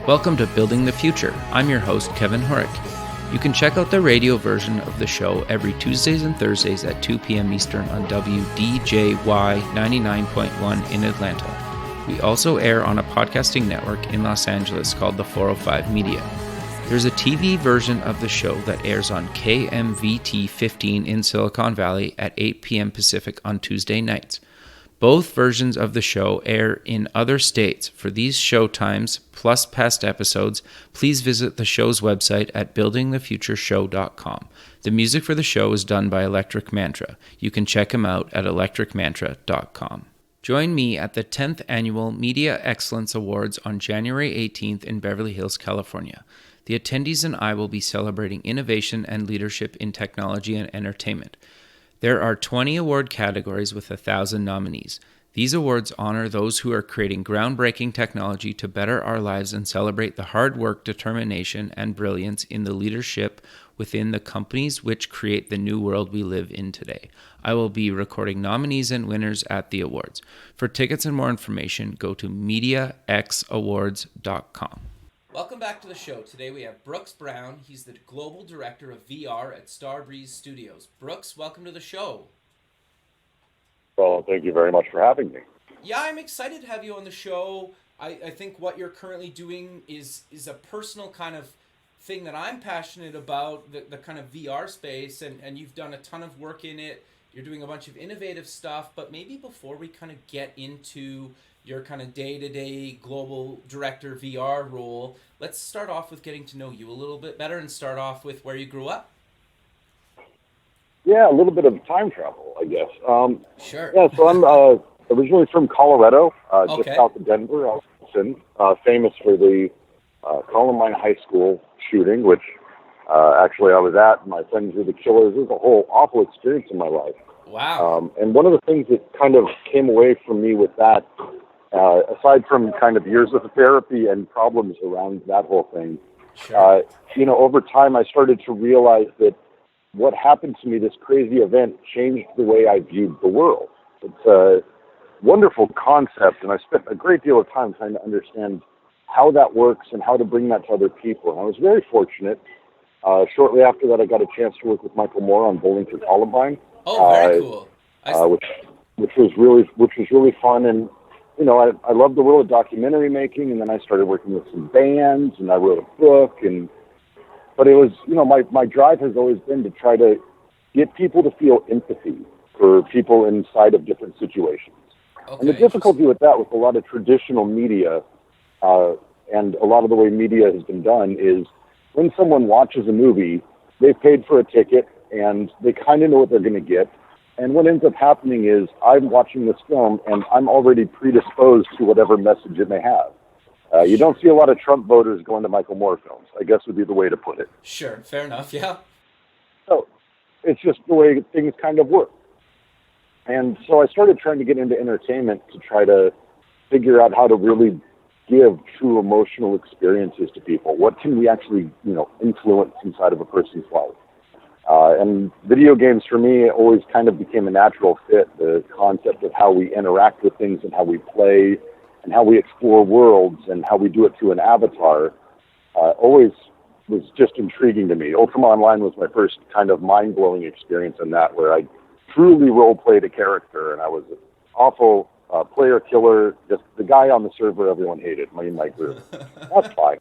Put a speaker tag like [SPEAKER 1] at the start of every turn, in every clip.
[SPEAKER 1] Welcome to Building the Future. I'm your host, Kevin Horick. You can check out the radio version of the show every Tuesdays and Thursdays at 2 p.m. Eastern on WDJY 99.1 in Atlanta. We also air on a podcasting network in Los Angeles called the 405 Media. There's a TV version of the show that airs on KMVT 15 in Silicon Valley at 8 p.m. Pacific on Tuesday nights. Both versions of the show air in other states. For these show times, plus past episodes, please visit the show's website at buildingthefutureshow.com. The music for the show is done by Electric Mantra. You can check him out at electricmantra.com. Join me at the 10th Annual Media Excellence Awards on January 18th in Beverly Hills, California. The attendees and I will be celebrating innovation and leadership in technology and entertainment. There are 20 award categories with 1,000 nominees. These awards honor those who are creating groundbreaking technology to better our lives and celebrate the hard work, determination, and brilliance in the leadership within the companies which create the new world we live in today. I will be recording nominees and winners at the awards. For tickets and more information, go to MediaXAwards.com. Welcome back to the show. Today we have Brooks Brown. He's the Global Director of VR at Starbreeze Studios. Brooks, welcome to the show.
[SPEAKER 2] Well, thank you very much for having me.
[SPEAKER 1] Yeah, I'm excited to have you on the show. I think what you're currently doing is a personal kind of thing that I'm passionate about, the kind of VR space, and you've done a ton of work in it. You're doing a bunch of innovative stuff, but maybe before we kind of get into your kind of day-to-day global director VR role, let's start off with getting to know you a little bit better and start off with where you grew up.
[SPEAKER 2] Yeah, a little bit of time travel, I guess.
[SPEAKER 1] Sure.
[SPEAKER 2] Yeah, so I'm originally from Colorado, just
[SPEAKER 1] Okay.
[SPEAKER 2] south of Denver, Austin, famous for the Columbine High School shooting, which actually I was at. My friends were the killers. It was a whole awful experience in my life.
[SPEAKER 1] Wow.
[SPEAKER 2] And one of the things that kind of came away from me with that, aside from kind of years of therapy and problems around that whole thing,
[SPEAKER 1] Sure.
[SPEAKER 2] over time I started to realize that what happened to me, this crazy event, changed the way I viewed the world. It's a wonderful concept, and I spent a great deal of time trying to understand how that works and how to bring that to other people. And I was very fortunate. Shortly after that, I got a chance to work with Michael Moore on Bowling for Columbine.
[SPEAKER 1] Oh, very cool.
[SPEAKER 2] Which was really fun, and I love the world of documentary making. And then I started working with some bands, and I wrote a book. But it was, my drive has always been to try to get people to feel empathy for people inside of different situations.
[SPEAKER 1] Okay.
[SPEAKER 2] And the difficulty with that, with a lot of traditional media, and a lot of the way media has been done, is when someone watches a movie, they've paid for a ticket, and they kind of know what they're going to get. And what ends up happening is I'm watching this film, and I'm already predisposed to whatever message it may have. You don't see a lot of Trump voters going to Michael Moore films, I guess would be the way to put it.
[SPEAKER 1] Sure, fair enough, yeah.
[SPEAKER 2] So it's just the way things kind of work. And so I started trying to get into entertainment to try to figure out how to really give true emotional experiences to people. What can we actually, influence inside of a person's life? And video games for me always kind of became a natural fit. The concept of how we interact with things and how we play and how we explore worlds and how we do it through an avatar always was just intriguing to me. Ultima Online was my first kind of mind-blowing experience in that, where I truly role-played a character, and I was an awful player killer, just the guy on the server everyone hated, me and my group. That's fine.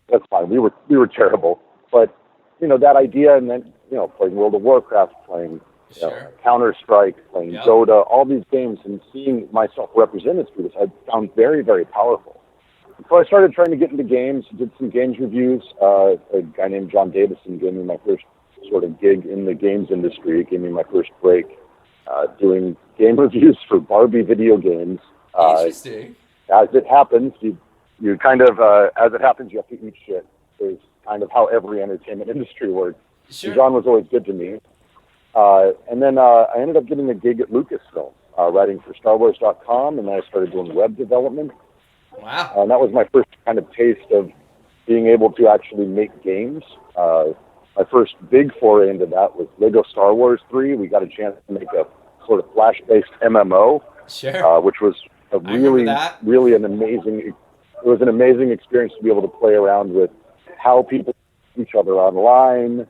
[SPEAKER 2] We were terrible. But, that idea, and then, playing World of Warcraft, playing
[SPEAKER 1] Sure.
[SPEAKER 2] Counter-Strike, playing Dota, all these games, and seeing myself represented through this, I found very, very powerful. And so I started trying to get into games, did some games reviews. A guy named John Davison gave me my first sort of gig in the games industry, gave me my first break doing game reviews for Barbie video games.
[SPEAKER 1] Interesting.
[SPEAKER 2] As it happens, you kind of, as it happens, you have to eat shit. Is kind of how every entertainment industry works.
[SPEAKER 1] Sure.
[SPEAKER 2] John was always good to me. And then I ended up getting a gig at Lucasfilm, writing for StarWars.com, and then I started doing web development.
[SPEAKER 1] Wow.
[SPEAKER 2] And that was my first kind of taste of being able to actually make games. My first big foray into that was Lego Star Wars 3. We got a chance to make a sort of Flash-based MMO,
[SPEAKER 1] Sure.
[SPEAKER 2] which was a really an amazing it was an amazing experience to be able to play around with how people see each other online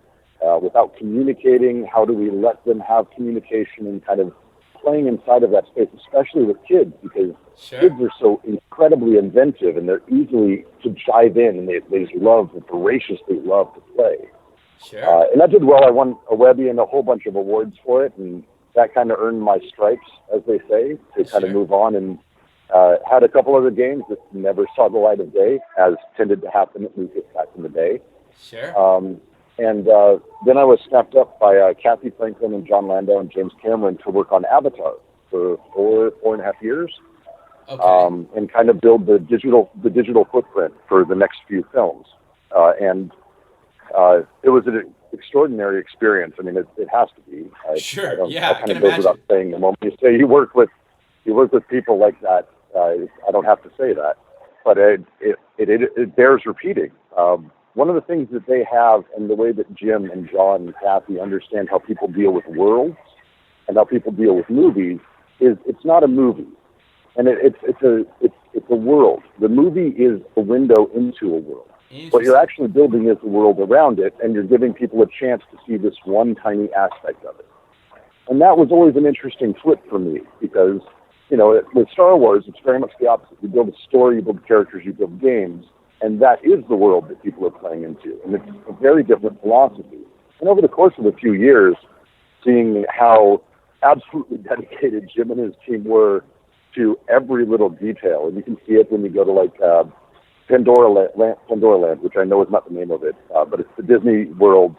[SPEAKER 2] without communicating. How do we let them have communication and kind of playing inside of that space, especially with kids, because kids are so incredibly inventive and they're easily to dive in, and they just voraciously love to play. And that did well. I won a Webby and a whole bunch of awards for it, and that kind of earned my stripes, as they say, to kind of move on, and had a couple other games that never saw the light of day, as tended to happen at Lucas back in the day. And then I was snapped up by Kathy Franklin and John Landau and James Cameron to work on Avatar for 4.5 years, and kind of build the digital footprint for the next few films. And it was an extraordinary experience. I mean, it has to be. I kind of goes without saying. The moment you say you work with people like that, I don't have to say that, but it bears repeating. One of the things that they have, and the way that Jim and John and Kathy understand how people deal with worlds and how people deal with movies, is it's not a movie, and it's a world. The movie is a window into a world. What you're actually building is the world around it, and you're giving people a chance to see this one tiny aspect of it. And that was always an interesting flip for me, because, you know, with Star Wars, it's very much the opposite. You build a story, you build characters, you build games, and that is the world that people are playing into. And it's a very different philosophy. And over the course of a few years, seeing how absolutely dedicated Jim and his team were to every little detail, and you can see it when you go to, like, Pandora Land, which I know is not the name of it, but it's the Disney World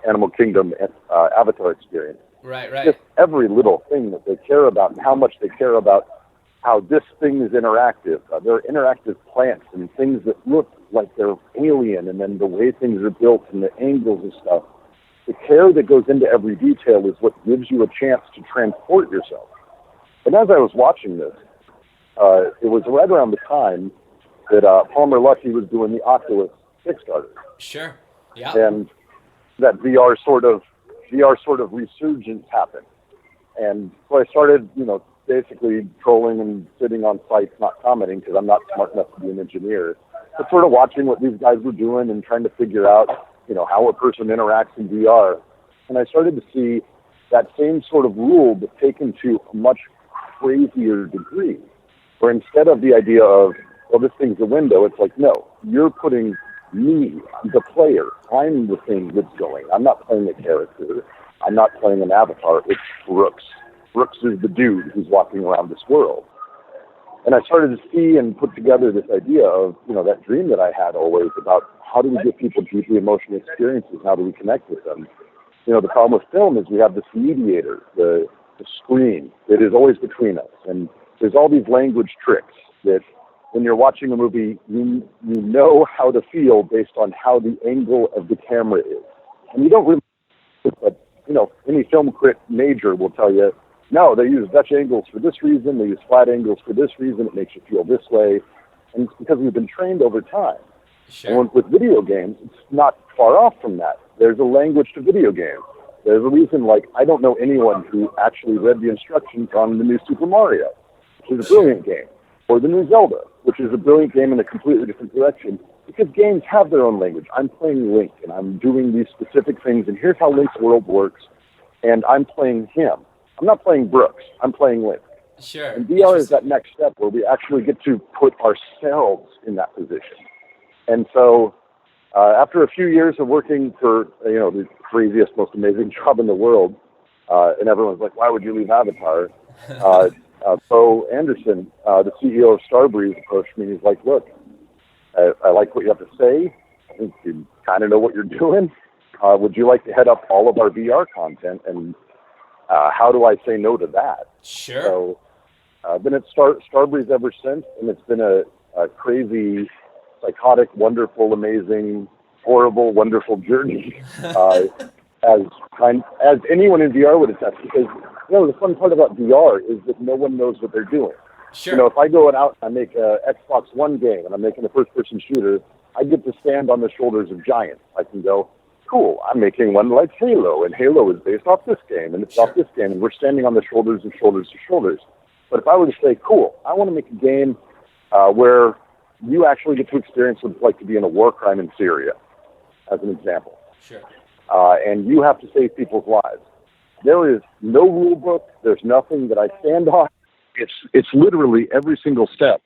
[SPEAKER 2] Animal Kingdom Avatar experience.
[SPEAKER 3] Right.
[SPEAKER 2] Just every little thing that they care about, and how much they care about how this thing is interactive. There are interactive plants and things that look like they're alien, and then the way things are built and the angles and stuff. The care that goes into every detail is what gives you a chance to transport yourself. And as I was watching this, it was right around the time that Palmer Luckey was doing the Oculus Kickstarter. And that VR sort of resurgence happened. And so I started, basically trolling and sitting on sites, not commenting, because I'm not smart enough to be an engineer, but sort of watching what these guys were doing and trying to figure out, how a person interacts in VR. And I started to see that same sort of rule, but taken to a much crazier degree, where instead of the idea of, well, this thing's a window, it's like, no, you're putting me, the player, I'm the thing that's going. I'm not playing a character. I'm not playing an avatar. It's Brooks. Brooks is the dude who's walking around this world. And I started to see and put together this idea of, that dream that I had always about how do we give people deeply emotional experiences, how do we connect with them. The problem with film is we have this mediator, the screen, that is always between us. And there's all these language tricks that when you're watching a movie, you know how to feel based on how the angle of the camera is. And you don't really, but, any film crit major will tell you, no, they use Dutch angles for this reason, they use flat angles for this reason, it makes you feel this way. And it's because we've been trained over time. And with video games, it's not far off from that. There's a language to video games. There's a reason, I don't know anyone who actually read the instructions on the new Super Mario, which is a brilliant game, or the new Zelda, which is a brilliant game in a completely different direction, because games have their own language. I'm playing Link, and I'm doing these specific things, and here's how Link's world works, and I'm playing him. I'm not playing Brooks. I'm playing Link. And VR is that next step where we actually get to put ourselves in that position. And so after a few years of working for, the craziest, most amazing job in the world, and everyone's like, why would you leave Avatar? Bo Anderson, the CEO of Starbreeze, approached me and he's like, look, I like what you have to say. I think you kind of know what you're doing. Would you like to head up all of our VR content? And how do I say no to that? So I've been at Starbreeze ever since, and it's been a crazy, psychotic, wonderful, amazing, horrible, wonderful journey, as anyone in VR would attest. Because the fun part about VR is that no one knows what they're doing. If I go out and I make a Xbox One game and I'm making a first-person shooter, I get to stand on the shoulders of giants. I can go, cool, I'm making one like Halo, and Halo is based off this game, and it's off this game, and we're standing on the shoulders of shoulders to shoulders. But if I were to say, cool, I want to make a game where you actually get to experience what it's like to be in a war crime in Syria, as an example.
[SPEAKER 1] Sure.
[SPEAKER 2] And you have to save people's lives. There is no rule book. There's nothing that I stand on. It's literally every single step.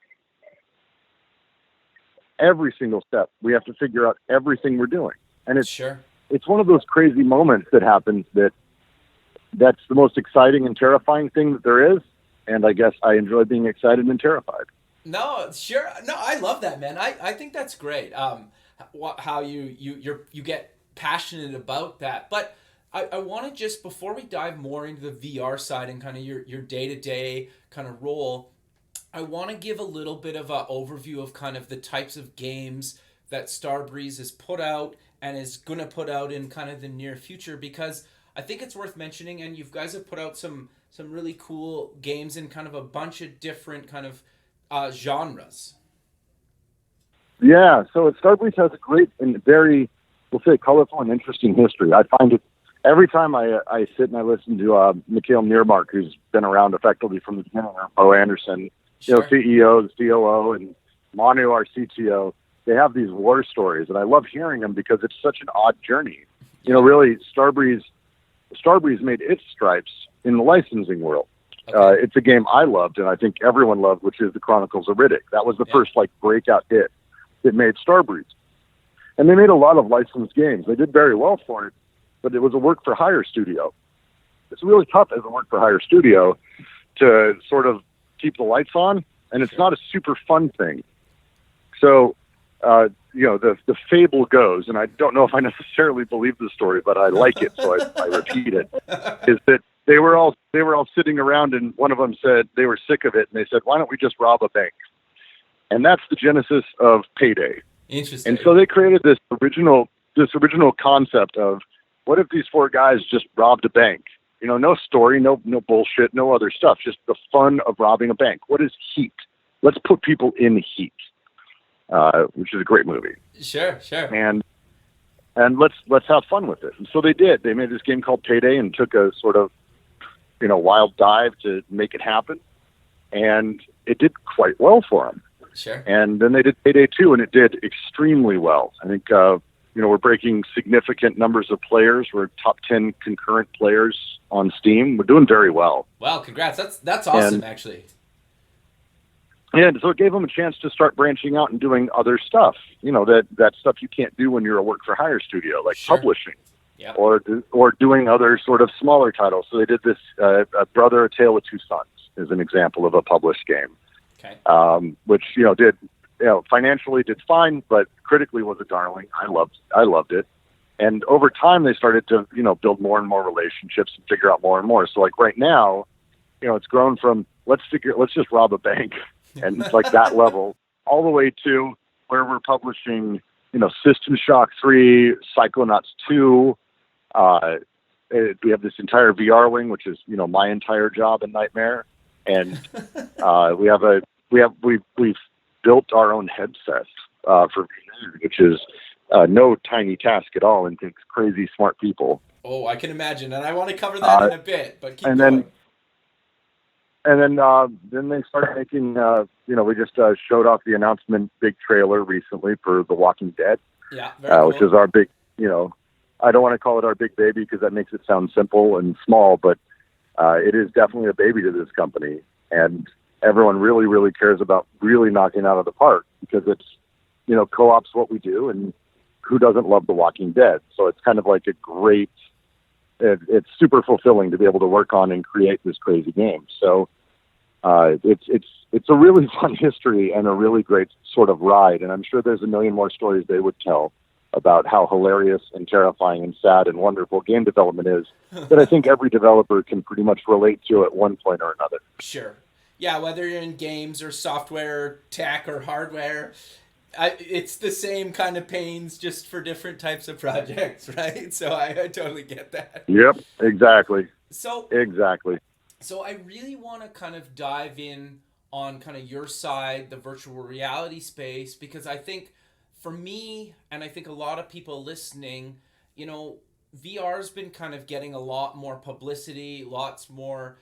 [SPEAKER 2] Every single step, we have to figure out everything we're doing. And it's one of those crazy moments that happens that's the most exciting and terrifying thing that there is. And I guess I enjoy being excited and terrified.
[SPEAKER 1] No, sure. No, I love that, man. I think that's great. How you get passionate about that. But I want to just, before we dive more into the VR side and kind of your day-to-day kind of role, I want to give a little bit of an overview of kind of the types of games that Starbreeze has put out and is going to put out in kind of the near future, because I think it's worth mentioning, and you guys have put out some really cool games in kind of a bunch of different kind of genres.
[SPEAKER 2] Yeah, so Starbreeze has a great and very, we'll say, colorful and interesting history. I find it every time I sit and I listen to Mikhail Niermark, who's been around effectively from the beginning, or Bo Anderson,
[SPEAKER 1] Sure.
[SPEAKER 2] CEO, the COO, and Manu, our CTO. They have these war stories, and I love hearing them because it's such an odd journey. Really, Starbreeze made its stripes in the licensing world. Okay. It's a game I loved, and I think everyone loved, which is the Chronicles of Riddick. That was the first breakout hit that made Starbreeze. And they made a lot of licensed games. They did very well for it, but it was a work-for-hire studio. It's really tough as a work-for-hire studio to sort of keep the lights on, and it's not a super fun thing. So, the fable goes, and I don't know if I necessarily believe the story, but I like it, so I repeat it, is that they were all sitting around, and one of them said they were sick of it, and they said, why don't we just rob a bank? And that's the genesis of Payday.
[SPEAKER 1] Interesting.
[SPEAKER 2] And so they created this original concept of, what if these four guys just robbed a bank? No story, no bullshit, no other stuff, just the fun of robbing a bank. What is heat? Let's put people in heat, which is a great movie.
[SPEAKER 1] Sure.
[SPEAKER 2] And let's have fun with it. And so they did. They made this game called Payday and took a sort of, wild dive to make it happen. And it did quite well for them.
[SPEAKER 1] Sure.
[SPEAKER 2] And then they did Payday 2, and it did extremely well. I think, we're breaking significant numbers of players. We're top 10 concurrent players on Steam. We're doing very well.
[SPEAKER 1] Wow, congrats. That's awesome, actually.
[SPEAKER 2] Yeah, so it gave them a chance to start branching out and doing other stuff. That stuff you can't do when you're a work-for-hire studio, like publishing.
[SPEAKER 1] Yep.
[SPEAKER 2] Or doing other sort of smaller titles. So they did this, A Brother, A Tale of Two Sons is an example of a published game.
[SPEAKER 1] Okay.
[SPEAKER 2] Which, did, financially did fine, but critically was a darling. I loved it. And over time they started to, build more and more relationships and figure out more and more. So like right now, it's grown from, let's just rob a bank and it's like that level all the way to where we're publishing, System Shock 3, Psychonauts 2, we have this entire VR wing, which is, my entire job and nightmare. And we've built our own headset for VR, which is no tiny task at all, and takes crazy smart people.
[SPEAKER 1] Oh, I can imagine, and I want to cover that in a bit, but keep going.
[SPEAKER 2] Then they started making. We just showed off the announcement, big trailer recently for The Walking Dead.
[SPEAKER 1] Yeah, very cool.
[SPEAKER 2] Which is our big. I don't want to call it our big baby because that makes it sound simple and small, but it is definitely a baby to this company, and everyone really, really cares about really knocking it out of the park because it's, co-op's what we do, and who doesn't love The Walking Dead? So it's kind of like a great. It's super fulfilling to be able to work on and create this crazy game. So it's a really fun history and a really great sort of ride. And I'm sure there's a million more stories they would tell about how hilarious and terrifying and sad and wonderful game development is that I think every developer can pretty much relate to at one point or another.
[SPEAKER 1] Sure. Yeah, whether you're in games or software, tech or hardware, it's the same kind of pains, just for different types of projects, right? So I totally get that.
[SPEAKER 2] Yep, exactly.
[SPEAKER 1] Exactly. So I really want to kind of dive in on kind of your side, the virtual reality space, because I think for me, and I think a lot of people listening, VR's been kind of getting a lot more publicity, lots more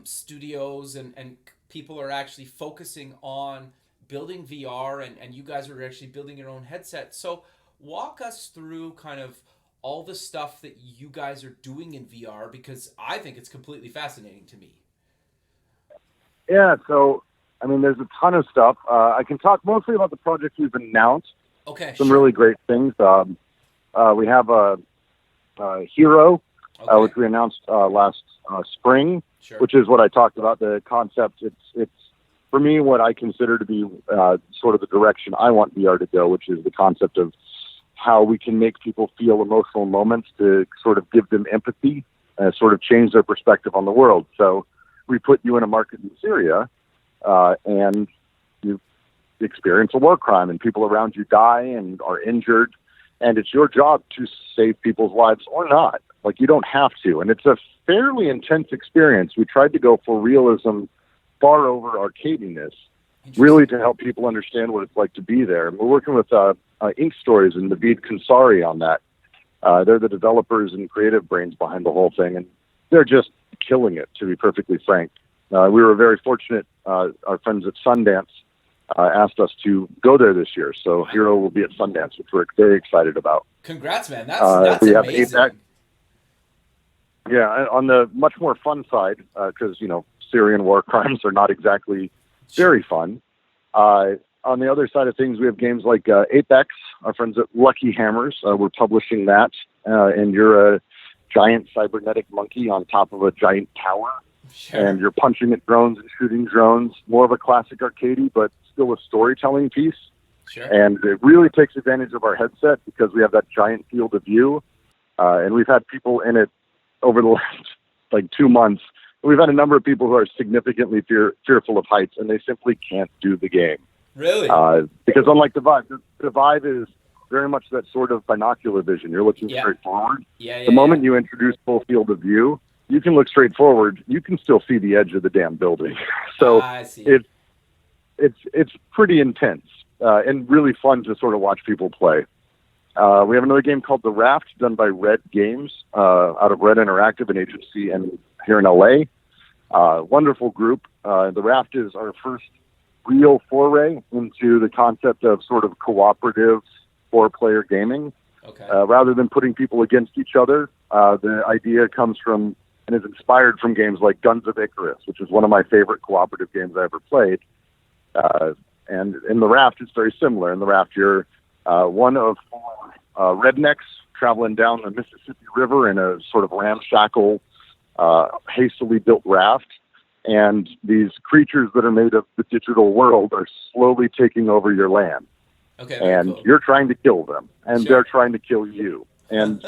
[SPEAKER 1] studios and people are actually focusing on building VR, and you guys are actually building your own headset. So walk us through kind of all the stuff that you guys are doing in VR, because I think it's completely fascinating to me.
[SPEAKER 2] Yeah, so, I mean, there's a ton of stuff. I can talk mostly about the projects we've announced.
[SPEAKER 1] Okay,
[SPEAKER 2] Some really great things. We have a Hero, which we announced last spring, which is what I talked about, the concept. It's for me, what I consider to be sort of the direction I want VR to go, which is the concept of how we can make people feel emotional moments to sort of give them empathy and sort of change their perspective on the world. So we put you in a market in Syria, and you experience a war crime, and people around you die and are injured, and it's your job to save people's lives or not. Like, you don't have to. And it's a fairly intense experience. We tried to go for realism far over arcadiness, really to help people understand what it's like to be there. And we're working with Ink Stories and Naveed Kansari on that. They're the developers and creative brains behind the whole thing, and they're just killing it, to be perfectly frank. We were very fortunate. Our friends at Sundance asked us to go there this year. So Hero will be at Sundance, which we're very excited about.
[SPEAKER 1] Congrats, man. That's amazing.
[SPEAKER 2] Yeah, on the much more fun side, because, Syrian war crimes are not exactly very fun. On the other side of things, we have games like Apex, our friends at Lucky Hammers. We're publishing that, and you're a giant cybernetic monkey on top of a giant tower, and you're punching at drones and shooting drones. More of a classic arcadey, but still a storytelling piece. And it really takes advantage of our headset because we have that giant field of view, and we've had people in it over the last 2 months. We've had a number of people who are significantly fearful of heights, and they simply can't do the game.
[SPEAKER 1] Really?
[SPEAKER 2] Because unlike the Vive is very much that sort of binocular vision. You're looking straight forward. The moment you introduce full field of view, you can look straight forward. You can still see the edge of the damn building. So it's pretty intense and really fun to sort of watch people play. We have another game called The Raft, done by Red Games, out of Red Interactive, an agency here in LA. Wonderful group. The Raft is our first real foray into the concept of sort of cooperative 4-player gaming. Rather than putting people against each other, the idea comes from and is inspired from games like Guns of Icarus, which is one of my favorite cooperative games I ever played. And in The Raft, it's very similar. In The Raft, you're one of 4 rednecks traveling down the Mississippi River in a sort of ramshackle, hastily built raft. And these creatures that are made of the digital world are slowly taking over your land. And you're trying to kill them, and they're trying to kill you. And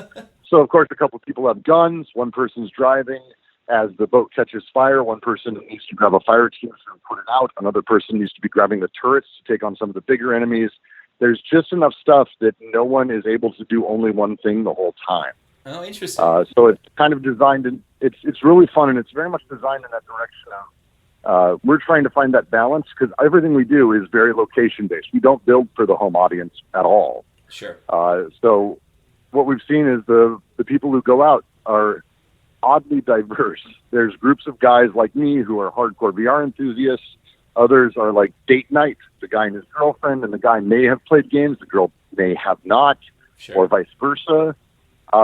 [SPEAKER 2] so, of course, a couple of people have guns. One person's driving. As the boat catches fire, one person needs to grab a fire extinguisher and put it out. Another person needs to be grabbing the turrets to take on some of the bigger enemies. There's just enough stuff that no one is able to do only one thing the whole time.
[SPEAKER 1] Oh, interesting.
[SPEAKER 2] So it's kind of designed, and it's really fun, and it's very much designed in that direction of we're trying to find that balance, because everything we do is very location-based. We don't build for the home audience at all. So what we've seen is the people who go out are oddly diverse. There's groups of guys like me who are hardcore VR enthusiasts. Others are like date night. The guy and his girlfriend, and the guy may have played games, the girl may have not, or vice versa.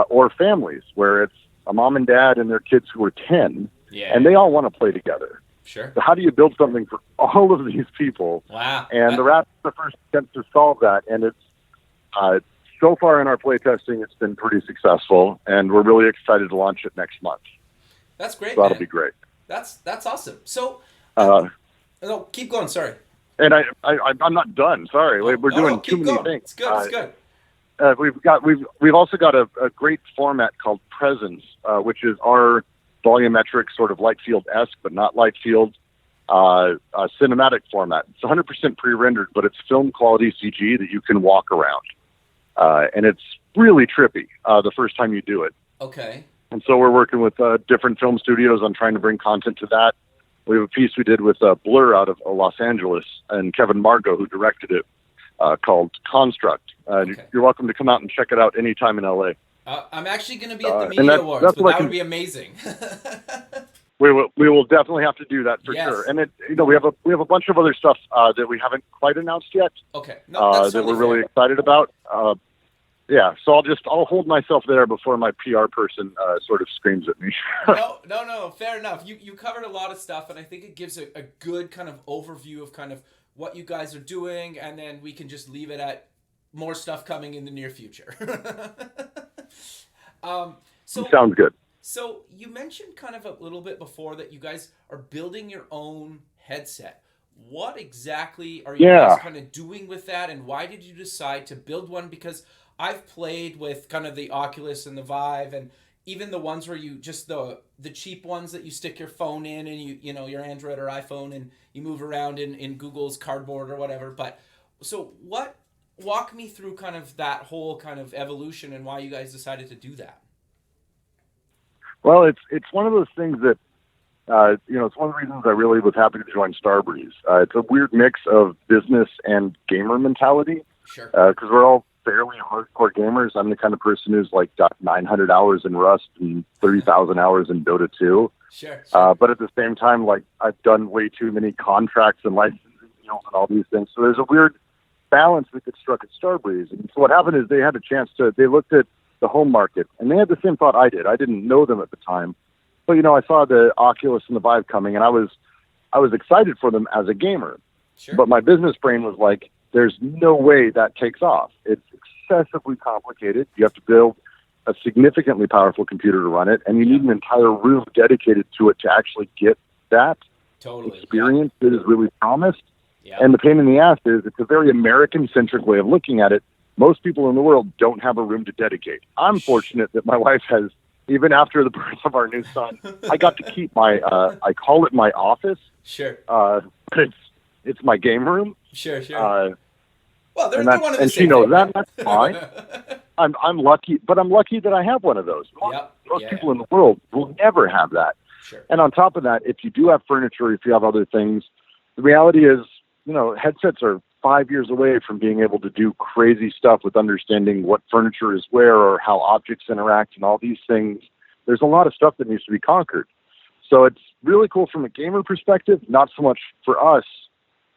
[SPEAKER 2] Or families where it's a mom and dad and their kids who are 10, and they all want to play together. So how do you build something for all of these people? And The Raft is the first attempt to solve that, and it's so far in our playtesting, it's been pretty successful, and we're really excited to launch it next month.
[SPEAKER 1] That's great.
[SPEAKER 2] So that'll be great.
[SPEAKER 1] That's awesome. So, no, keep going. Sorry.
[SPEAKER 2] And I'm not done. Sorry, we're doing too many things.
[SPEAKER 1] It's good. It's good.
[SPEAKER 2] We've also got a great format called Presence, which is our volumetric sort of light field-esque, but not light field, cinematic format. It's 100% pre-rendered, but it's film quality CG that you can walk around, and it's really trippy the first time you do it. And so we're working with different film studios on trying to bring content to that. We have a piece we did with Blur out of Los Angeles, and Kevin Margot, who directed it, called Construct. You're welcome to come out and check it out anytime in LA.
[SPEAKER 1] I'm actually going to be at the Media Awards, but that would be amazing.
[SPEAKER 2] We will definitely have to do that for sure. And we have a bunch of other stuff that we haven't quite announced yet.
[SPEAKER 1] Okay, no, that's
[SPEAKER 2] that we're really excited about. Yeah, so I'll hold myself there before my PR person sort of screams at me.
[SPEAKER 1] No, fair enough. You covered a lot of stuff, and I think it gives a good kind of overview of kind of what you guys are doing, and then we can just leave it at more stuff coming in the near future.
[SPEAKER 2] Sounds good.
[SPEAKER 1] So you mentioned kind of a little bit before that you guys are building your own headset. What exactly are you guys kind of doing with that, and why did you decide to build one? Because I've played with kind of the Oculus and the Vive, and even the ones where you just the cheap ones that you stick your phone in and you know your Android or iPhone and you move around in Google's Cardboard or whatever. But so walk me through kind of that whole kind of evolution and why you guys decided to do that.
[SPEAKER 2] Well, it's one of those things that it's one of the reasons I really was happy to join Starbreeze. It's a weird mix of business and gamer mentality.
[SPEAKER 1] Sure.
[SPEAKER 2] Because we're all fairly hardcore gamers. I'm the kind of person who's like got 900 hours in Rust and 30,000 hours in Dota 2.
[SPEAKER 1] Sure.
[SPEAKER 2] But at the same time, like I've done way too many contracts and licensing deals and all these things. So there's a weird balance that gets struck at Starbreeze. And so what happened is they had a chance they looked at the home market, and they had the same thought I did. I didn't know them at the time, but I saw the Oculus and the Vive coming, and I was excited for them as a gamer.
[SPEAKER 1] Sure.
[SPEAKER 2] But my business brain was like, there's no way that takes off. It's excessively complicated. You have to build a significantly powerful computer to run it, and you need an entire room dedicated to it to actually get that experience that is really promised. Yeah. And the pain in the ass is it's a very American-centric way of looking at it. Most people in the world don't have a room to dedicate. I'm fortunate that my wife has, even after the birth of our new son, I got to keep my, I call it my office.
[SPEAKER 1] Sure.
[SPEAKER 2] But it's my game room.
[SPEAKER 1] Sure. Well, they're one of the
[SPEAKER 2] and she knows that. That's fine. I'm lucky, but I'm lucky that I have one of those. Most people in the world will never have that.
[SPEAKER 1] Sure.
[SPEAKER 2] And on top of that, if you do have furniture, if you have other things, the reality is, headsets are 5 years away from being able to do crazy stuff with understanding what furniture is where or how objects interact and all these things. There's a lot of stuff that needs to be conquered. So it's really cool from a gamer perspective, not so much for us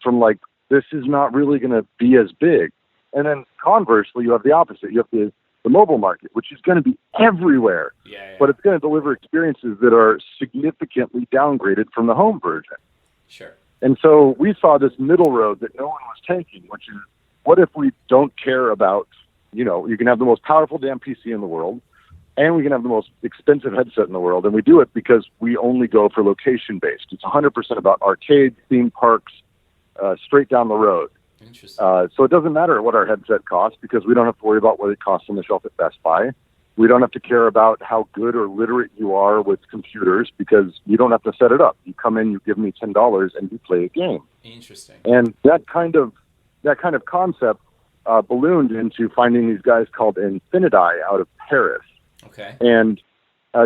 [SPEAKER 2] from like, this is not really going to be as big. And then conversely, you have the opposite. You have the mobile market, which is going to be everywhere, but it's going to deliver experiences that are significantly downgraded from the home version.
[SPEAKER 1] Sure.
[SPEAKER 2] And so we saw this middle road that no one was taking, which is, what if we don't care about, you can have the most powerful damn PC in the world, and we can have the most expensive headset in the world, and we do it because we only go for location-based. It's 100% about arcades, theme parks, straight down the road.
[SPEAKER 1] Interesting.
[SPEAKER 2] So it doesn't matter what our headset costs because we don't have to worry about what it costs on the shelf at Best Buy. We don't have to care about how good or literate you are with computers because you don't have to set it up. You come in, you give me $10, and you play a game.
[SPEAKER 1] Interesting.
[SPEAKER 2] And that kind of concept ballooned into finding these guys called Infinity out of Paris.
[SPEAKER 1] Okay.
[SPEAKER 2] And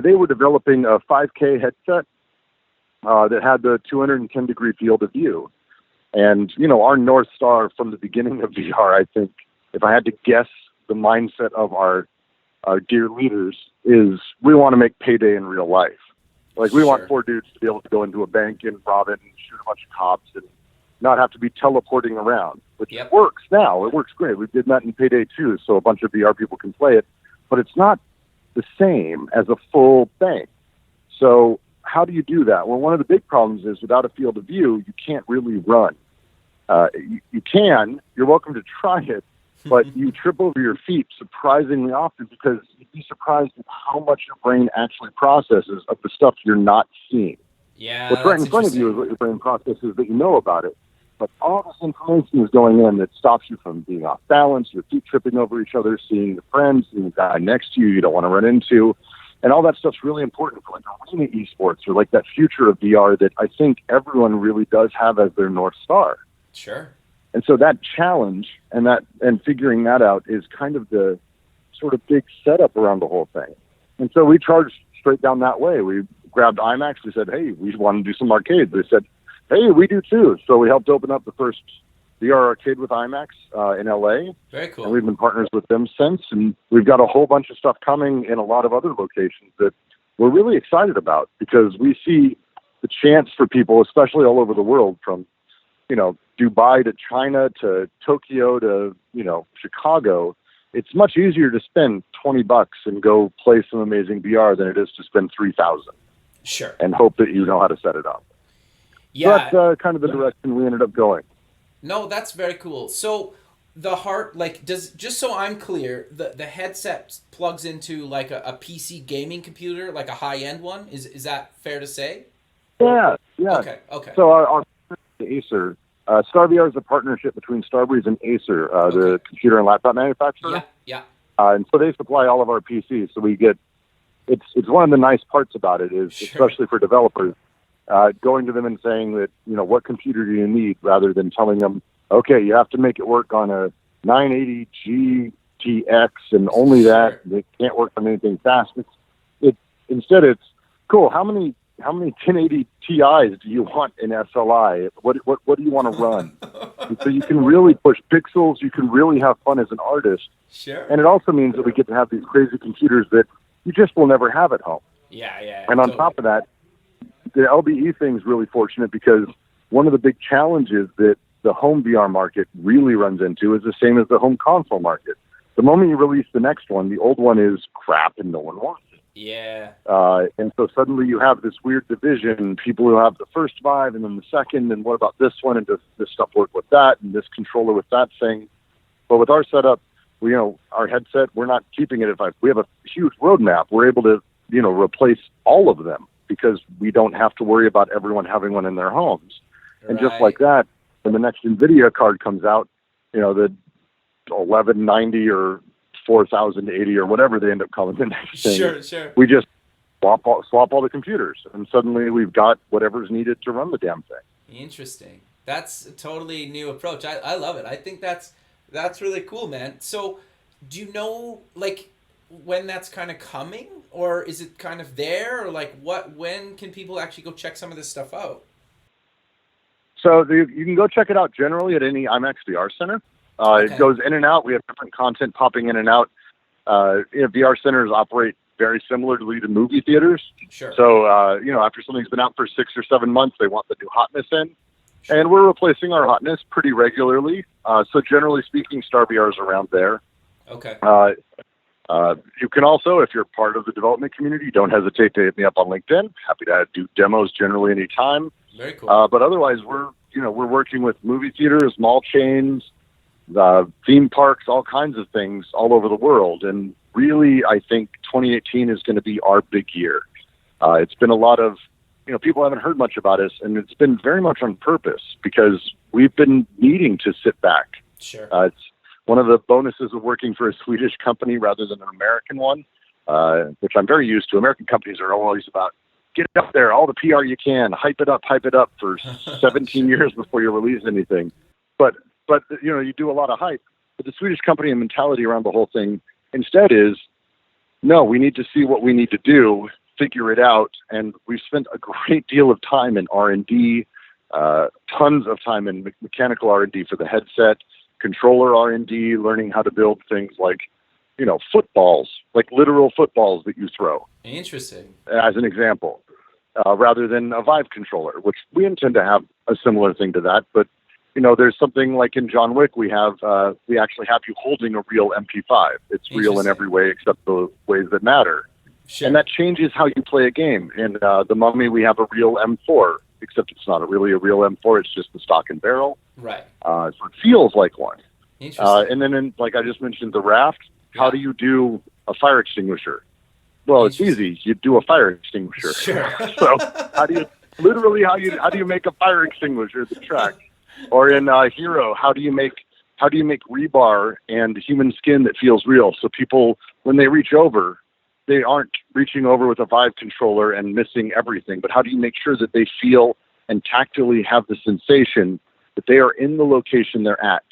[SPEAKER 2] they were developing a 5K headset that had the 210-degree field of view. And, our North Star from the beginning of VR, I think, if I had to guess the mindset of our dear leaders, is we want to make payday in real life. Like, we want four dudes to be able to go into a bank and rob it and shoot a bunch of cops and not have to be teleporting around, which works now. It works great. We did that in Payday 2, so a bunch of VR people can play it. But it's not the same as a full bank. So how do you do that? Well, one of the big problems is without a field of view, you can't really run. You can. You're welcome to try it. But you trip over your feet surprisingly often because you'd be surprised at how much your brain actually processes of the stuff you're not seeing.
[SPEAKER 1] Yeah,
[SPEAKER 2] what's right in front of you is what your brain processes that you know about it. But all this information is going in that stops you from being off balance, your feet tripping over each other, seeing the friends, seeing the guy next to you you don't want to run into. And all that stuff's really important for like arena esports or like that future of VR that I think everyone really does have as their North Star.
[SPEAKER 1] Sure.
[SPEAKER 2] And so that challenge and figuring that out is kind of the sort of big setup around the whole thing. And so we charged straight down that way. We grabbed IMAX. We said, hey, we want to do some arcades. They said, hey, we do too. So we helped open up the first VR arcade with IMAX in LA.
[SPEAKER 1] Very cool.
[SPEAKER 2] And we've been partners with them since. And we've got a whole bunch of stuff coming in a lot of other locations that we're really excited about because we see the chance for people, especially all over the world, from, Dubai to China to Tokyo to, Chicago, it's much easier to spend $20 and go play some amazing VR than it is to spend 3,000.
[SPEAKER 1] Sure.
[SPEAKER 2] And hope that you know how to set it up.
[SPEAKER 1] Yeah.
[SPEAKER 2] So that's kind of the direction we ended up going.
[SPEAKER 1] No, that's very cool. So the just so I'm clear, the headset plugs into like a PC gaming computer, like a high-end one. Is that fair to say?
[SPEAKER 2] Yeah.
[SPEAKER 1] Okay.
[SPEAKER 2] So our Acer, StarVR is a partnership between Starbreeze and Acer, the computer and laptop manufacturer.
[SPEAKER 1] Yeah.
[SPEAKER 2] And so they supply all of our PCs. So we get, it's one of the nice parts about it is, especially for developers, going to them and saying that, what computer do you need, rather than telling them, okay, you have to make it work on a 980 GTX and only that. It can't work on anything fast. Instead it's cool. How many 1080 Ti's do you want in SLI? What do you want to run? And so you can really push pixels. You can really have fun as an artist.
[SPEAKER 1] Sure.
[SPEAKER 2] And it also means that we get to have these crazy computers that you just will never have at home.
[SPEAKER 1] Yeah.
[SPEAKER 2] And on top of that, the LBE thing's really fortunate because one of the big challenges that the home VR market really runs into is the same as the home console market. The moment you release the next one, the old one is crap and no one wants it.
[SPEAKER 1] Yeah.
[SPEAKER 2] And so suddenly you have this weird division, people who have the first Vive and then the second, and what about this one, and does this stuff work with that, and this controller with that thing. But with our setup, our headset, we're not keeping it at Vive. We have a huge roadmap. We're able to, replace all of them because we don't have to worry about everyone having one in their homes. Right. And just like that, when the next NVIDIA card comes out, the 1190 or 4080 or whatever they end up calling the next thing.
[SPEAKER 1] Sure.
[SPEAKER 2] We just swap all the computers, and suddenly we've got whatever's needed to run the damn thing.
[SPEAKER 1] Interesting. That's a totally new approach. I love it. I think that's really cool, man. So do you know, like, when that's kind of coming, or is it kind of there, or like when can people actually go check some of this stuff out?
[SPEAKER 2] So you can go check it out generally at any IMAX VR center.
[SPEAKER 1] Okay.
[SPEAKER 2] It goes in and out. We have different content popping in and out. VR centers operate very similarly to movie theaters.
[SPEAKER 1] Sure.
[SPEAKER 2] So, after something's been out for 6 or 7 months, they want the new hotness in. Sure. And we're replacing our hotness pretty regularly. So generally speaking, StarVR is around there.
[SPEAKER 1] Okay.
[SPEAKER 2] You can also, if you're part of the development community, don't hesitate to hit me up on LinkedIn. Happy to do demos generally anytime.
[SPEAKER 1] Very cool.
[SPEAKER 2] But otherwise, we're working with movie theaters, mall chains, theme parks, all kinds of things all over the world. And really, I think 2018 is going to be our big year. It's been a lot of, people haven't heard much about us, and it's been very much on purpose because we've been needing to sit back.
[SPEAKER 1] Sure.
[SPEAKER 2] It's one of the bonuses of working for a Swedish company rather than an American one, which I'm very used to. American companies are always about, get it up there, all the PR you can, hype it up for 17 years before you release anything. But you do a lot of hype. But the Swedish company and mentality around the whole thing instead is, no, we need to see what we need to do, figure it out. And we've spent a great deal of time in R&D, tons of time in mechanical R&D for the headset, controller R&D, learning how to build things like, footballs, like literal footballs that you throw.
[SPEAKER 1] Interesting. As
[SPEAKER 2] an example, rather than a Vive controller, which we intend to have a similar thing to that. But, there's something like in John Wick, we actually have you holding a real MP5. It's real in every way except the ways that matter. Sure. And that changes how you play a game. In The Mummy, we have a real M4, except it's not really a real M4. It's just the stock and barrel.
[SPEAKER 1] Right.
[SPEAKER 2] So it feels like one.
[SPEAKER 1] Interesting.
[SPEAKER 2] And then, like I just mentioned, the Raft, how do you do a fire extinguisher? Well, it's easy. You do a fire extinguisher.
[SPEAKER 1] Sure.
[SPEAKER 2] So how do you make a fire extinguisher? The track. Or in Hero, how do you make rebar and human skin that feels real? So people, when they reach over, they aren't reaching over with a Vive controller and missing everything. But how do you make sure that they feel and tactily have the sensation that they are in the location they're at?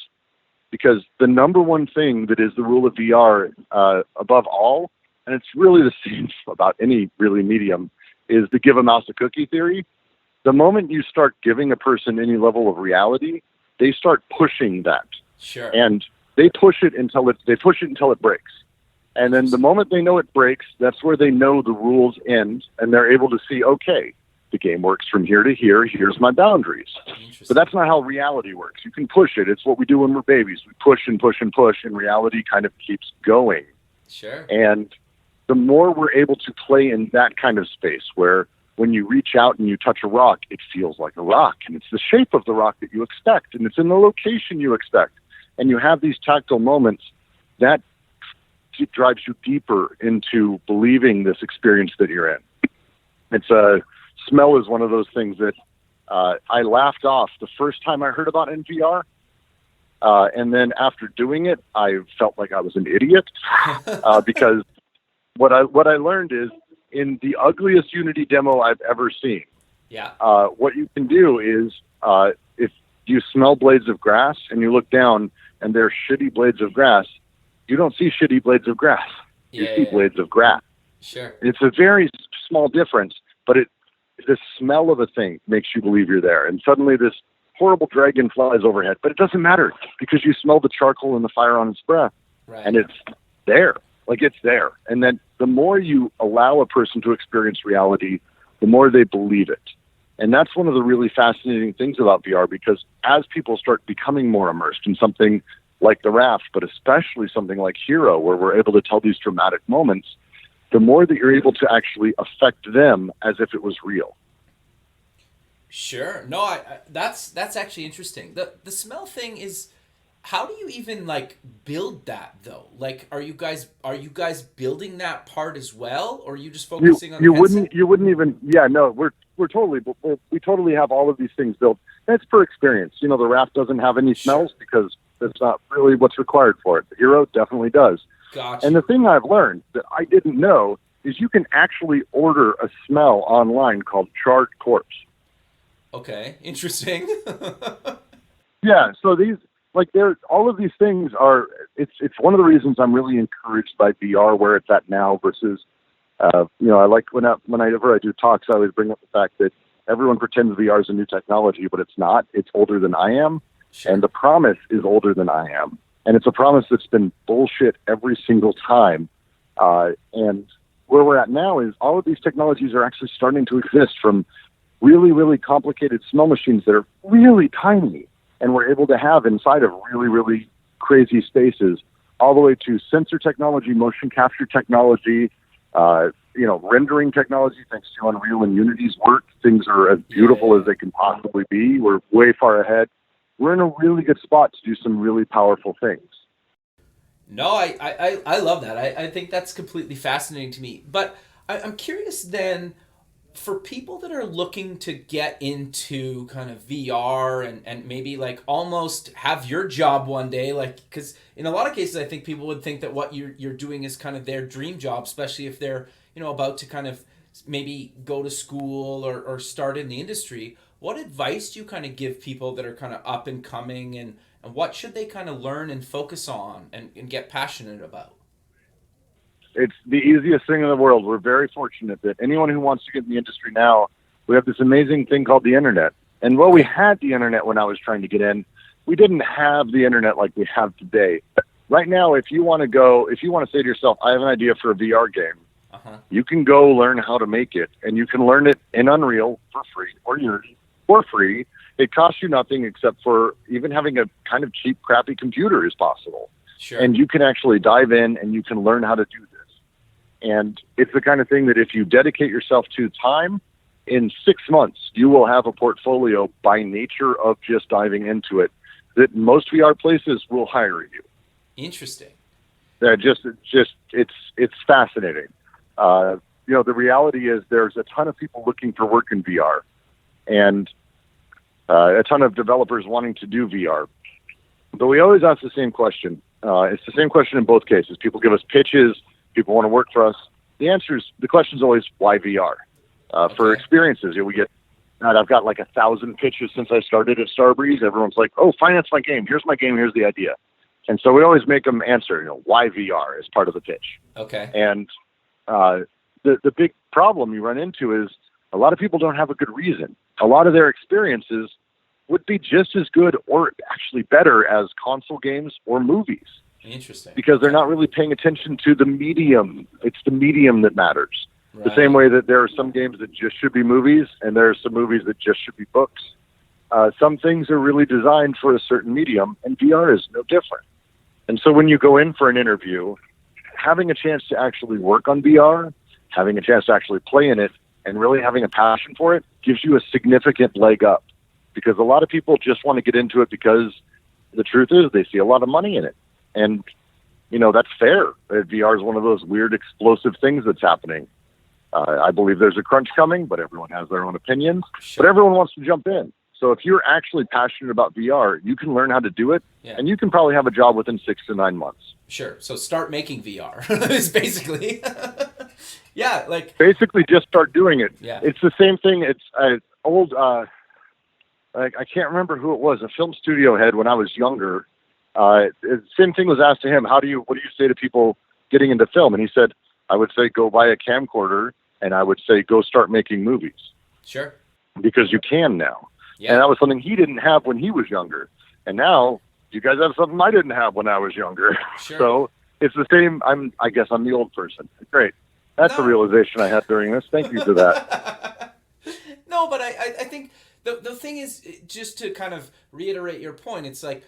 [SPEAKER 2] Because the number one thing that is the rule of VR, above all, and it's really the same about any really medium, is the give a mouse a cookie theory. The moment you start giving a person any level of reality, they start pushing that.
[SPEAKER 1] Sure.
[SPEAKER 2] And they push it until it breaks. And then the moment they know it breaks, that's where they know the rules end, and they're able to see, okay, the game works from here to here. Here's my boundaries. But that's not how reality works. You can push it. It's what we do when we're babies. We push and push and push, and reality kind of keeps going.
[SPEAKER 1] Sure.
[SPEAKER 2] And the more we're able to play in that kind of space where when you reach out and you touch a rock, it feels like a rock, and it's the shape of the rock that you expect, and it's in the location you expect, and you have these tactile moments, that drives you deeper into believing this experience that you're in. Smell is one of those things that I laughed off the first time I heard about in VR. And then after doing it, I felt like I was an idiot because what I learned is in the ugliest Unity demo I've ever seen.
[SPEAKER 1] Yeah.
[SPEAKER 2] What you can do is if you smell blades of grass and you look down and they're shitty blades of grass, you don't see shitty blades of grass. You see blades of grass.
[SPEAKER 1] Sure.
[SPEAKER 2] It's a very small difference, but the smell of a thing makes you believe you're there. And suddenly this horrible dragon flies overhead, but it doesn't matter because you smell the charcoal and the fire on its breath.
[SPEAKER 1] Right.
[SPEAKER 2] And it's there. Like, it's there. And then the more you allow a person to experience reality, the more they believe it. And that's one of the really fascinating things about VR, because as people start becoming more immersed in something like the raft, but especially something like Hero, where we're able to tell these dramatic moments, the more that you're able to actually affect them as if it was real.
[SPEAKER 1] Sure. No, I that's actually interesting. The smell thing is, how do you even like build that though? Like, are you guys building that part as well, or are you just focusing on? You
[SPEAKER 2] wouldn't even. Yeah, no, we totally have all of these things built. That's per experience. You know, the raft doesn't have any smells because that's not really what's required for it. The Hero definitely does.
[SPEAKER 1] Gotcha.
[SPEAKER 2] And the thing I've learned that I didn't know is you can actually order a smell online called charred corpse.
[SPEAKER 1] Okay, interesting.
[SPEAKER 2] Yeah, so these, like, all of these things are, it's one of the reasons I'm really encouraged by VR where it's at now versus, I like whenever I do talks, I always bring up the fact that everyone pretends VR is a new technology, but it's not. It's older than I am, sure. And the promise is older than I am. And it's a promise that's been bullshit every single time. And where we're at now is all of these technologies are actually starting to exist, from really, really complicated smell machines that are really tiny and we're able to have inside of really, really crazy spaces, all the way to sensor technology, motion capture technology, rendering technology, thanks to Unreal and Unity's work. Things are as beautiful as they can possibly be. We're way far ahead. We're in a really good spot to do some really powerful things.
[SPEAKER 1] No, I love that. I think that's completely fascinating to me. But I'm curious then, for people that are looking to get into kind of VR and maybe like almost have your job one day, like, because in a lot of cases, I think people would think that what you're doing is kind of their dream job, especially if they're, about to kind of maybe go to school or start in the industry. What advice do you kind of give people that are kind of up and coming, and what should they kind of learn and focus on and get passionate about?
[SPEAKER 2] It's the easiest thing in the world. We're very fortunate that anyone who wants to get in the industry now, we have this amazing thing called the internet. And while we had the internet when I was trying to get in, we didn't have the internet like we have today. Right now, if you want to say to yourself, I have an idea for a VR game, you can go learn how to make it, and you can learn it in Unreal for free or Unity for free. It costs you nothing except for even having a kind of cheap, crappy computer is possible.
[SPEAKER 1] Sure.
[SPEAKER 2] And you can actually dive in and you can learn how to do this. And it's the kind of thing that if you dedicate yourself to time, in 6 months, you will have a portfolio by nature of just diving into it that most VR places will hire you.
[SPEAKER 1] Interesting.
[SPEAKER 2] It's fascinating. The reality is there's a ton of people looking for work in VR, and a ton of developers wanting to do VR. But we always ask the same question. It's the same question in both cases. People give us pitches. People want to work for us. The question is always, why VR? For experiences, I've got like 1,000 pitches since I started at Starbreeze. Everyone's like, oh, finance my game. Here's my game. Here's the idea. And so we always make them answer, why VR as part of the pitch.
[SPEAKER 1] Okay.
[SPEAKER 2] And the big problem you run into is a lot of people don't have a good reason. A lot of their experiences would be just as good or actually better as console games or movies.
[SPEAKER 1] Interesting.
[SPEAKER 2] Because they're not really paying attention to the medium. It's the medium that matters. The same way that there are some games that just should be movies, and there are some movies that just should be books. Some things are really designed for a certain medium, and VR is no different. And so when you go in for an interview, having a chance to actually work on VR, having a chance to actually play in it, and really having a passion for it gives you a significant leg up. Because a lot of people just want to get into it because the truth is they see a lot of money in it. And, you know, that's fair. VR is one of those weird explosive things that's happening. I believe there's a crunch coming, but everyone has their own opinions. Sure. But everyone wants to jump in. So if you're actually passionate about VR, you can learn how to do it, and you can probably have a job within 6 to 9 months.
[SPEAKER 1] Sure. So start making VR is basically,
[SPEAKER 2] basically just start doing it.
[SPEAKER 1] Yeah.
[SPEAKER 2] It's the same thing. It's old, I can't remember who it was, a film studio head when I was younger. Same thing was asked to him. What do you say to people getting into film? And he said, I would say, go buy a camcorder, and I would say, go start making movies.
[SPEAKER 1] Sure. Because
[SPEAKER 2] you can now.
[SPEAKER 1] Yeah.
[SPEAKER 2] And that was something he didn't have when he was younger. And now you guys have something I didn't have when I was younger.
[SPEAKER 1] Sure.
[SPEAKER 2] So it's the same. I guess I'm the old person. Great. That's a realization I had during this. Thank you for that.
[SPEAKER 1] No, but I think the thing is, just to kind of reiterate your point, it's like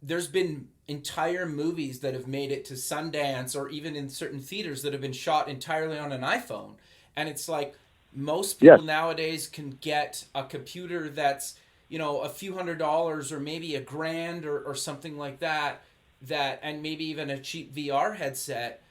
[SPEAKER 1] there's been entire movies that have made it to Sundance or even in certain theaters that have been shot entirely on an iPhone. And it's like, most people nowadays can get a computer that's, you know, a few $100s or maybe $1,000 or something like that, and maybe even a cheap VR headset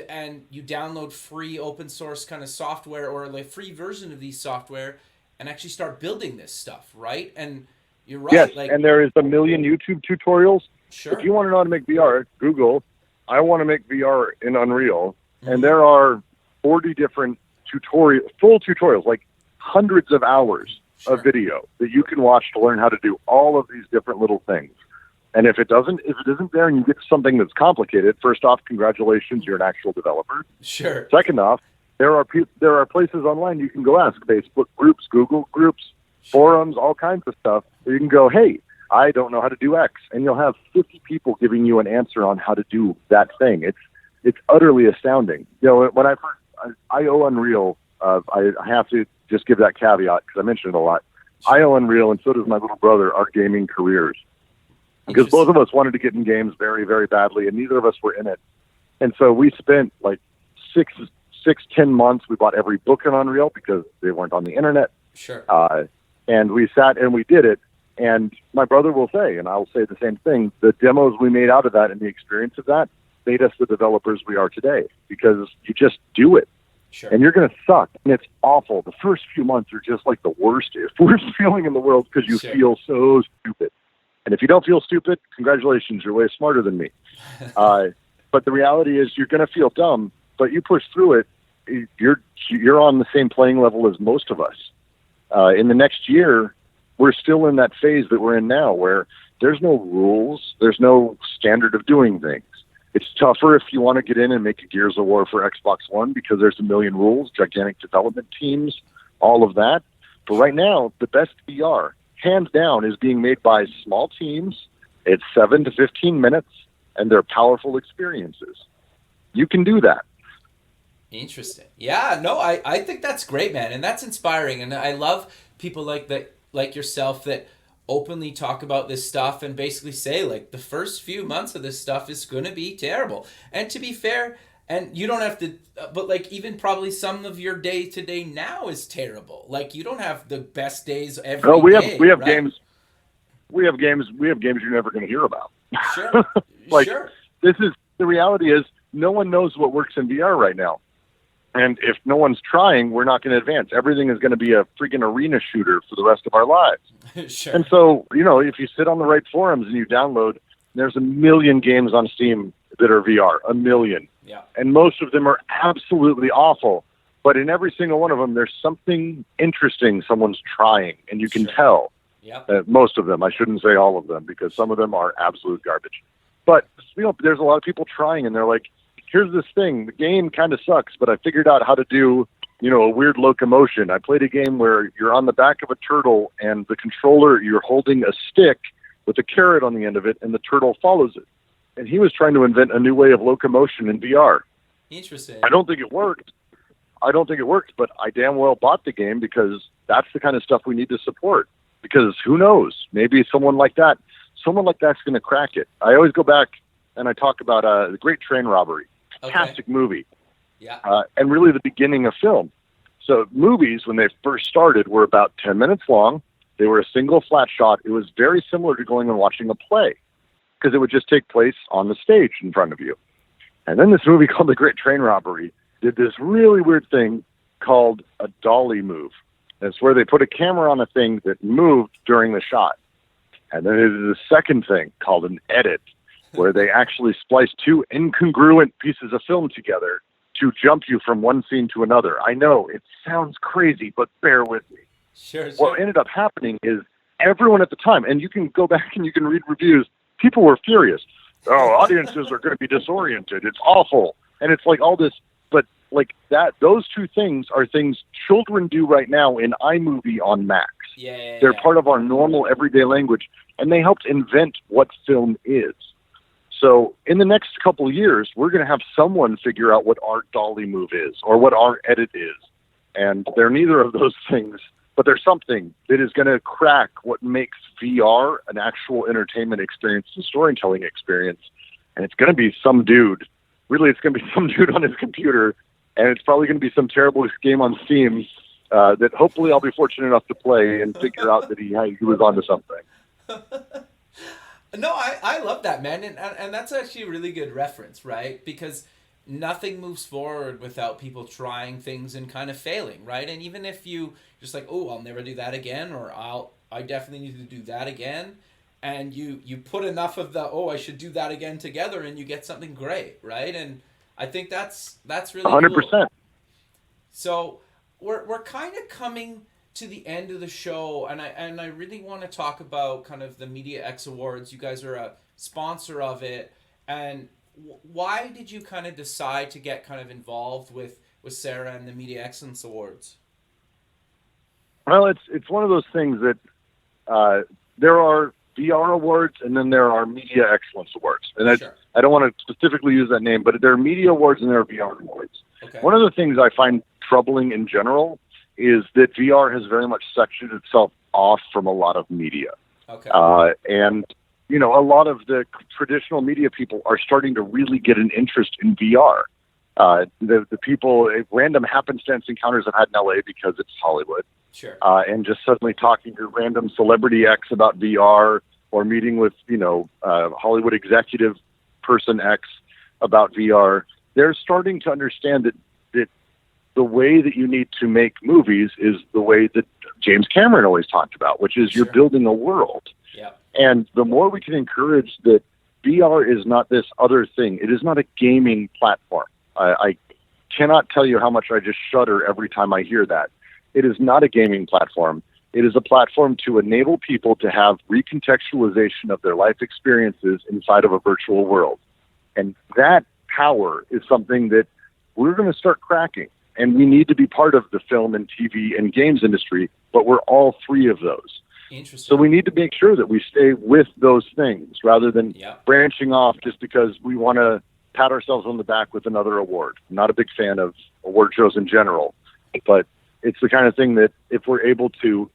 [SPEAKER 1] and you download free open source kind of software or like free version of these software and actually start building this stuff, right? And you're right.
[SPEAKER 2] Yes, and there is a million YouTube tutorials.
[SPEAKER 1] Sure.
[SPEAKER 2] If you want to know how to make VR, Google, I want to make VR in Unreal, and there are 40 different full tutorials, like hundreds of hours of video that you can watch to learn how to do all of these different little things. And if it isn't there and you get something that's complicated, first off, congratulations, you're an actual developer.
[SPEAKER 1] Sure.
[SPEAKER 2] Second off, there are places online you can go ask, Facebook groups, Google groups, forums, all kinds of stuff, where you can go, hey, I don't know how to do X. And you'll have 50 people giving you an answer on how to do that thing. It's utterly astounding. You know, when I owe Unreal. I have to just give that caveat because I mentioned it a lot. I owe Unreal, and so does my little brother, our gaming careers. Because both of us wanted to get in games very, very badly, and neither of us were in it. And so we spent like 10 months. We bought every book in Unreal because they weren't on the internet.
[SPEAKER 1] Sure.
[SPEAKER 2] And we sat and we did it. And my brother will say, and I'll say the same thing, the demos we made out of that and the experience of that made us the developers we are today, because you just do it.
[SPEAKER 1] Sure.
[SPEAKER 2] And you're going to suck, and it's awful. The first few months are just like the worst feeling in the world because you feel so stupid. And if you don't feel stupid, congratulations, you're way smarter than me. But the reality is you're going to feel dumb, but you push through it. You're on the same playing level as most of us. In the next year, we're still in that phase that we're in now where there's no rules. There's no standard of doing things. It's tougher if you want to get in and make a Gears of War for Xbox One because there's a million rules, gigantic development teams, all of that. But right now, the best VR, hands down, is being made by small teams. It's 7 to 15 minutes, and they're powerful experiences. You can do that.
[SPEAKER 1] Interesting. Yeah, no, I think that's great, man, and that's inspiring. And I love people like that, like yourself, that openly talk about this stuff and basically say, like, the first few months of this stuff is going to be terrible. And to be fair, and you don't have to, but like even probably some of your day to day now is terrible. Like you don't have the best days every day.
[SPEAKER 2] We have
[SPEAKER 1] right?
[SPEAKER 2] games. We have games you're never going to hear about.
[SPEAKER 1] Sure.
[SPEAKER 2] Sure. The reality is no one knows what works in VR right now. And if no one's trying, we're not going to advance. Everything is going to be a freaking arena shooter for the rest of our lives.
[SPEAKER 1] Sure.
[SPEAKER 2] And so, if you sit on the right forums and you download, there's a million games on Steam that are VR, a million.
[SPEAKER 1] Yeah.
[SPEAKER 2] And most of them are absolutely awful. But in every single one of them, there's something interesting someone's trying, and you can tell.
[SPEAKER 1] Yeah.
[SPEAKER 2] Most of them. I shouldn't say all of them because some of them are absolute garbage. But there's a lot of people trying, and they're like, here's this thing. The game kind of sucks, but I figured out how to do, a weird locomotion. I played a game where you're on the back of a turtle, and the controller, you're holding a stick with a carrot on the end of it, and the turtle follows it. And he was trying to invent a new way of locomotion in VR.
[SPEAKER 1] Interesting.
[SPEAKER 2] I don't think it worked. I don't think it worked, but I damn well bought the game because that's the kind of stuff we need to support. Because who knows? Maybe someone like that's going to crack it. I always go back and I talk about The Great Train Robbery. Fantastic movie.
[SPEAKER 3] Yeah.
[SPEAKER 2] And really the beginning of film. So movies, when they first started, were about 10 minutes long. They were a single flat shot. It was very similar to going and watching a play because it would just take place on the stage in front of you. And then this movie called The Great Train Robbery did this really weird thing called a dolly move. It's where they put a camera on a thing that moved during the shot. And then there's a second thing called an edit, where they actually splice two incongruent pieces of film together to jump you from one scene to another. I know, it sounds crazy, but bear with me.
[SPEAKER 3] Sure.
[SPEAKER 2] What ended up happening is everyone at the time, and you can go back and you can read reviews, people were furious. Oh, audiences are going to be disoriented. It's awful. And it's like all this, but like that, those two things are things children do right now in iMovie on Macs. They're part of our normal everyday language, and they helped invent what film is. So in the next couple of years, we're going to have someone figure out what our dolly move is or what our edit is. And they're neither of those things, but there's something that is going to crack what makes VR an actual entertainment experience and storytelling experience. And it's going to be some dude. Really, it's going to be some dude on his computer, and it's probably going to be some terrible game on Steam that hopefully I'll be fortunate enough to play and figure out that he was onto something.
[SPEAKER 3] No, I love that, man. And that's actually a really good reference, right? Because nothing moves forward without people trying things and kind of failing, right? And even if you just like, oh, I'll never do that again, or I definitely need to do that again, and you put enough of the, oh, I should do that again together, and you get something great, right? And I think that's really 100%. Cool. So we're kind of coming to the end of the show, and I really want to talk about kind of the Media X Awards. You guys are a sponsor of it, and why did you kind of decide to get kind of involved with Sarah and the Media Excellence Awards?
[SPEAKER 2] Well, it's one of those things that there are VR awards and then there are Media Excellence Awards, and
[SPEAKER 3] Sure.
[SPEAKER 2] I don't want to specifically use that name, but there are Media Awards and there are VR awards.
[SPEAKER 3] Okay.
[SPEAKER 2] One of the things I find troubling in general is that VR has very much sectioned itself off from a lot of media.
[SPEAKER 3] Okay.
[SPEAKER 2] And, you know, a lot of the traditional media people are starting to really get an interest in VR. The people, random happenstance encounters I've had in LA because it's Hollywood.
[SPEAKER 3] Sure.
[SPEAKER 2] And just suddenly talking to random celebrity X about VR or meeting with, Hollywood executive person X about VR. They're starting to understand that the way that you need to make movies is the way that James Cameron always talked about, which is
[SPEAKER 3] Sure.
[SPEAKER 2] you're building a world.
[SPEAKER 3] Yeah.
[SPEAKER 2] And the more we can encourage that VR is not this other thing, it is not a gaming platform. I cannot tell you how much I just shudder every time I hear that. It is not a gaming platform. It is a platform to enable people to have recontextualization of their life experiences inside of a virtual world. And that power is something that we're going to start cracking. And we need to be part of the film and TV and games industry, but we're all three of those.
[SPEAKER 3] Interesting.
[SPEAKER 2] So we need to make sure that we stay with those things rather than branching off just because we want to pat ourselves on the back with another award. I'm not a big fan of award shows in general, but it's the kind of thing that if we're able to,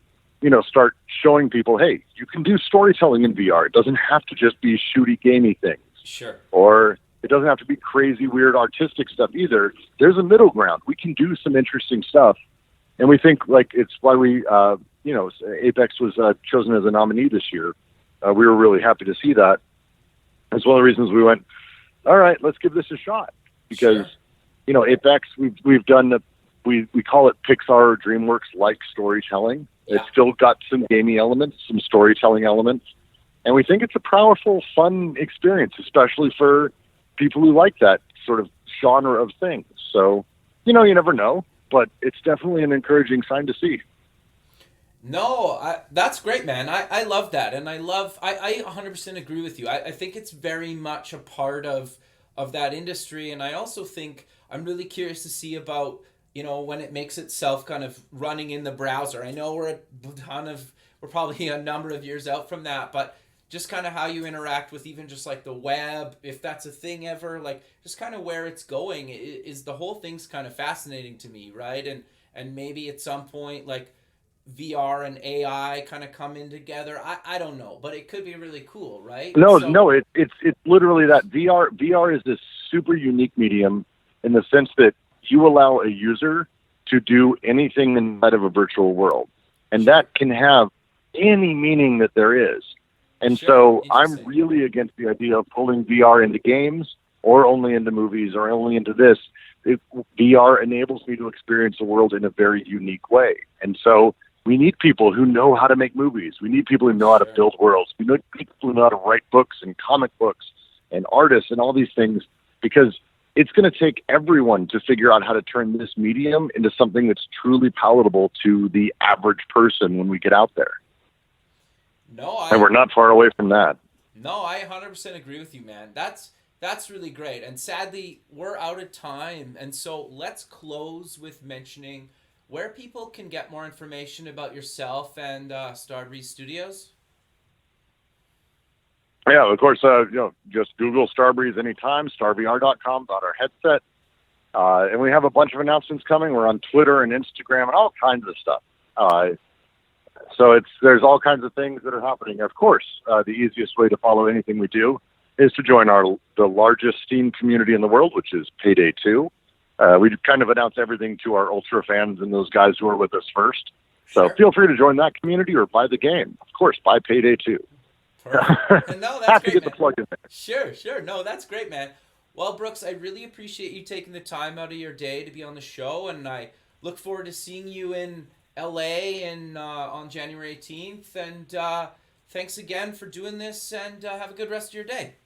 [SPEAKER 2] start showing people, hey, you can do storytelling in VR. It doesn't have to just be shooty, gamey things.
[SPEAKER 3] Sure.
[SPEAKER 2] Or it doesn't have to be crazy, weird, artistic stuff either. There's a middle ground. We can do some interesting stuff. And we think it's why we, Apex was chosen as a nominee this year. We were really happy to see that. That's one of the reasons we went, all right, let's give this a shot. Because, Apex, we've done we call it Pixar or DreamWorks-like storytelling.
[SPEAKER 3] Yeah.
[SPEAKER 2] It's still got some gaming elements, some storytelling elements. And we think it's a powerful, fun experience, especially for people who like that sort of genre of things. So, you never know, but it's definitely an encouraging sign to see.
[SPEAKER 3] No, that's great, man. I love that. And I 100% agree with you. I think it's very much a part of that industry. And I also think I'm really curious to see about, when it makes itself kind of running in the browser. I know we're probably a number of years out from that, but just kind of how you interact with even just like the web, if that's a thing ever, like just kind of where it's going is the whole thing's kind of fascinating to me, right? And maybe at some point like VR and AI kind of come in together. I don't know, but it could be really cool, right?
[SPEAKER 2] No, it's literally that. VR is this super unique medium in the sense that you allow a user to do anything inside of a virtual world, and that can have any meaning that there is. And so I'm really against the idea of pulling VR into games or only into movies or only into this. VR enables me to experience the world in a very unique way. And so we need people who know how to make movies. We need people who know how to build worlds. We need people who know how to write books and comic books and artists and all these things, because it's going to take everyone to figure out how to turn this medium into something that's truly palatable to the average person when we get out there. And we're not far away from that.
[SPEAKER 3] No, I 100% agree with you, man. That's really great. And sadly, we're out of time. And so let's close with mentioning where people can get more information about yourself and Starbreeze Studios.
[SPEAKER 2] Yeah, of course, just Google Starbreeze anytime, StarVR.com, about our headset. And we have a bunch of announcements coming. We're on Twitter and Instagram and all kinds of stuff. So there's all kinds of things that are happening. Of course, the easiest way to follow anything we do is to join the largest Steam community in the world, which is Payday 2. We kind of announce everything to our Ultra fans and those guys who are with us first. So feel free to join that community or buy the game. Of course, buy Payday 2.
[SPEAKER 3] Perfect. No, that's
[SPEAKER 2] have
[SPEAKER 3] great,
[SPEAKER 2] to get
[SPEAKER 3] man.
[SPEAKER 2] the plug in there.
[SPEAKER 3] Sure. No, that's great, man. Well, Brooks, I really appreciate you taking the time out of your day to be on the show, and I look forward to seeing you in LA and on January 18th. And thanks again for doing this, and have a good rest of your day.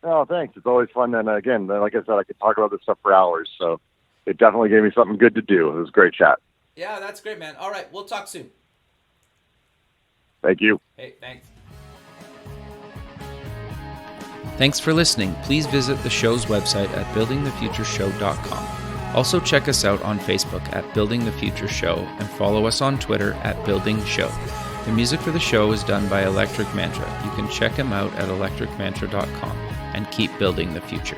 [SPEAKER 2] Oh, thanks. It's always fun. And again, like I said, I could talk about this stuff for hours. So it definitely gave me something good to do. It was a great chat.
[SPEAKER 3] Yeah, that's great, man. All right, we'll talk soon.
[SPEAKER 2] Thank you.
[SPEAKER 3] Hey, thanks.
[SPEAKER 1] Thanks for listening. Please visit the show's website at buildingthefutureshow.com. Also check us out on Facebook at Building the Future Show and follow us on Twitter at Building Show. The music for the show is done by Electric Mantra. You can check him out at electricmantra.com and keep building the future.